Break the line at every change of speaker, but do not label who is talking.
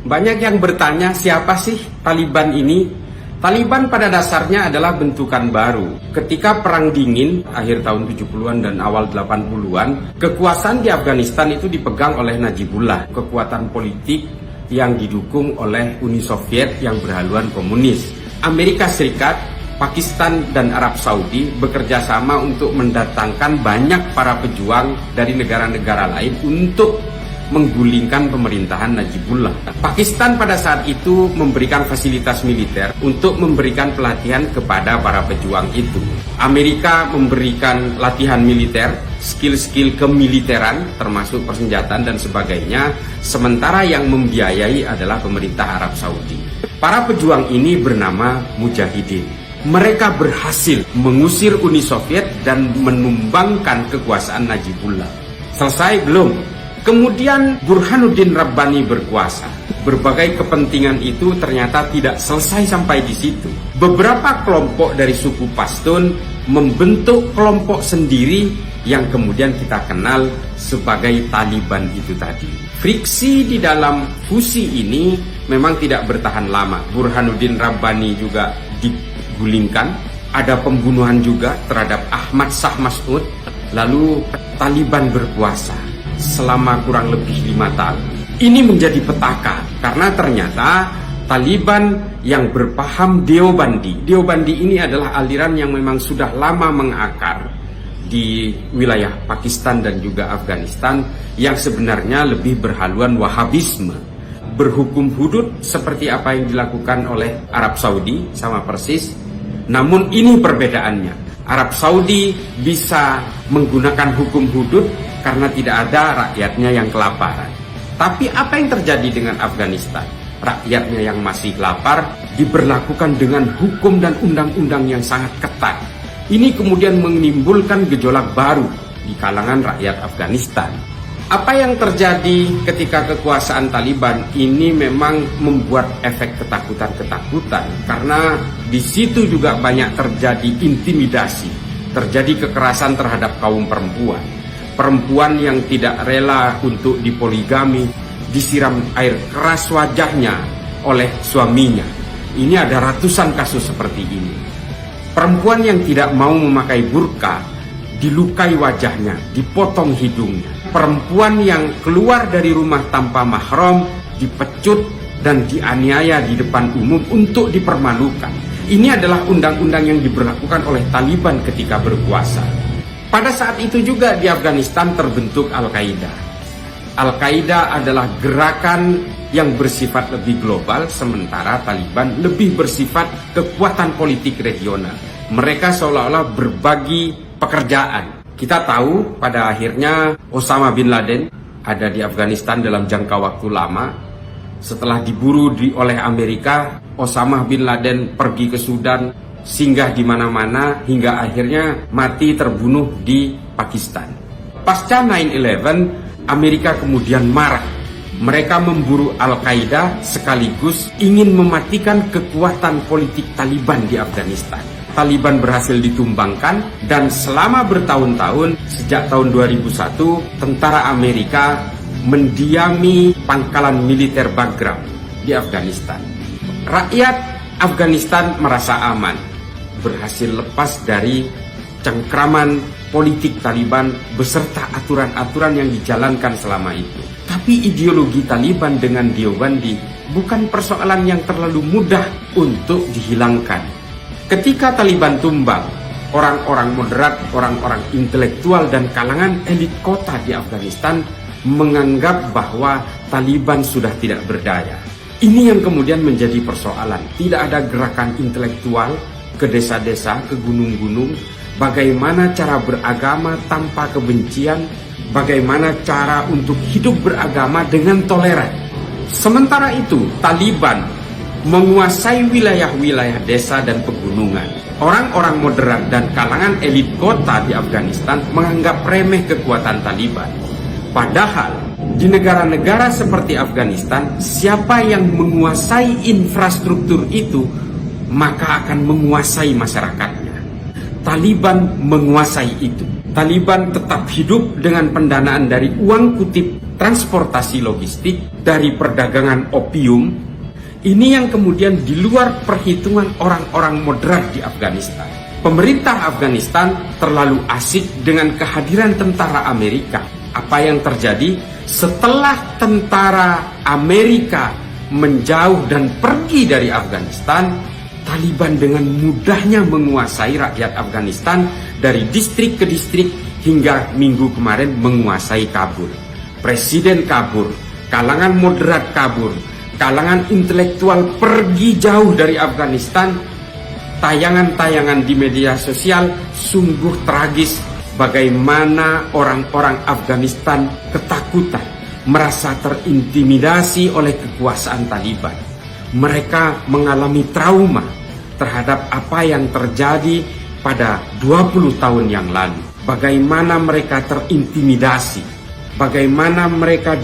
Banyak yang bertanya, siapa sih Taliban ini? Taliban pada dasarnya adalah bentukan baru. Ketika Perang Dingin, akhir tahun 70-an dan awal 80-an, kekuasaan di Afghanistan itu dipegang oleh Najibullah, kekuatan politik yang didukung oleh Uni Soviet yang berhaluan komunis. Amerika Serikat, Pakistan, dan Arab Saudi bekerja sama untuk mendatangkan banyak para pejuang dari negara-negara lain untuk menggulingkan pemerintahan Najibullah. Pakistan pada saat itu memberikan fasilitas militer untuk memberikan pelatihan kepada para pejuang itu. Amerika memberikan latihan militer, skill-skill kemiliteran termasuk persenjataan dan sebagainya, sementara yang membiayai adalah pemerintah Arab Saudi. Para pejuang ini bernama Mujahidin. Mereka berhasil mengusir Uni Soviet dan menumbangkan kekuasaan Najibullah. Selesai belum? Kemudian Burhanuddin Rabbani berkuasa. Berbagai kepentingan itu ternyata tidak selesai sampai di situ. Beberapa kelompok dari suku Pashtun membentuk kelompok sendiri yang kemudian kita kenal sebagai Taliban itu tadi. Friksi di dalam fusi ini memang tidak bertahan lama. Burhanuddin Rabbani juga digulingkan. Ada pembunuhan juga terhadap Ahmad Shah Mas'ud. Lalu Taliban berkuasa selama kurang lebih 5 tahun. Ini menjadi petaka karena ternyata Taliban yang berpaham Deobandi. Deobandi ini adalah aliran yang memang sudah lama mengakar di wilayah Pakistan dan juga Afghanistan yang sebenarnya lebih berhaluan Wahabisme. Berhukum hudud seperti apa yang dilakukan oleh Arab Saudi sama persis. Namun ini perbedaannya. Arab Saudi bisa menggunakan hukum hudud karena tidak ada rakyatnya yang kelaparan. Tapi apa yang terjadi dengan Afghanistan? Rakyatnya yang masih lapar diberlakukan dengan hukum dan undang-undang yang sangat ketat. Ini kemudian menimbulkan gejolak baru di kalangan rakyat Afghanistan. Apa yang terjadi ketika kekuasaan Taliban ini memang membuat efek ketakutan-ketakutan karena di situ juga banyak terjadi intimidasi, terjadi kekerasan terhadap kaum perempuan. Perempuan yang tidak rela untuk dipoligami disiram air keras wajahnya oleh suaminya. Ini ada ratusan kasus seperti ini. Perempuan yang tidak mau memakai burka dilukai wajahnya, dipotong hidungnya. Perempuan yang keluar dari rumah tanpa mahram dipecut dan dianiaya di depan umum untuk dipermalukan. Ini adalah undang-undang yang diberlakukan oleh Taliban ketika berkuasa. Pada saat itu juga di Afghanistan terbentuk Al-Qaeda. Al-Qaeda adalah gerakan yang bersifat lebih global, sementara Taliban lebih bersifat kekuatan politik regional. Mereka seolah-olah berbagi pekerjaan. Kita tahu pada akhirnya Osama bin Laden ada di Afghanistan dalam jangka waktu lama. Setelah diburu oleh Amerika, Osama bin Laden pergi ke Sudan, singgah di mana-mana hingga akhirnya mati terbunuh di Pakistan. Pasca 9/11, Amerika kemudian marah. Mereka memburu Al-Qaeda sekaligus ingin mematikan kekuatan politik Taliban di Afghanistan. Taliban berhasil ditumbangkan dan selama bertahun-tahun sejak tahun 2001 tentara Amerika mendiami pangkalan militer Bagram di Afghanistan. Rakyat Afghanistan merasa aman, berhasil lepas dari cengkraman politik Taliban beserta aturan-aturan yang dijalankan selama itu. Tapi ideologi Taliban dengan Deobandi bukan persoalan yang terlalu mudah untuk dihilangkan. Ketika Taliban tumbang, orang-orang moderat, orang-orang intelektual dan kalangan elit kota di Afghanistan menganggap bahwa Taliban sudah tidak berdaya. Ini yang kemudian menjadi persoalan. Tidak ada gerakan intelektual ke desa-desa, ke gunung-gunung, bagaimana cara beragama tanpa kebencian, bagaimana cara untuk hidup beragama dengan toleran. Sementara itu, Taliban menguasai wilayah-wilayah desa dan pegunungan. Orang-orang moderat dan kalangan elit kota di Afghanistan menganggap remeh kekuatan Taliban. Padahal di negara-negara seperti Afghanistan, siapa yang menguasai infrastruktur itu maka akan menguasai masyarakatnya. Taliban menguasai itu. Taliban tetap hidup dengan pendanaan dari uang kutip transportasi logistik, dari perdagangan opium. Ini yang kemudian di luar perhitungan orang-orang moderat di Afghanistan. Pemerintah Afghanistan terlalu asik dengan kehadiran tentara Amerika. Apa yang terjadi setelah tentara Amerika menjauh dan pergi dari Afghanistan, Taliban dengan mudahnya menguasai rakyat Afghanistan dari distrik ke distrik hingga minggu kemarin menguasai Kabul. Presiden kabur, kalangan moderat kabur, kalangan intelektual pergi jauh dari Afghanistan. Tayangan-tayangan di media sosial sungguh tragis bagaimana orang-orang Afghanistan ketakutan, merasa terintimidasi oleh kekuasaan Taliban. Mereka mengalami trauma terhadap apa yang terjadi pada 20 tahun yang lalu. Bagaimana mereka terintimidasi, bagaimana mereka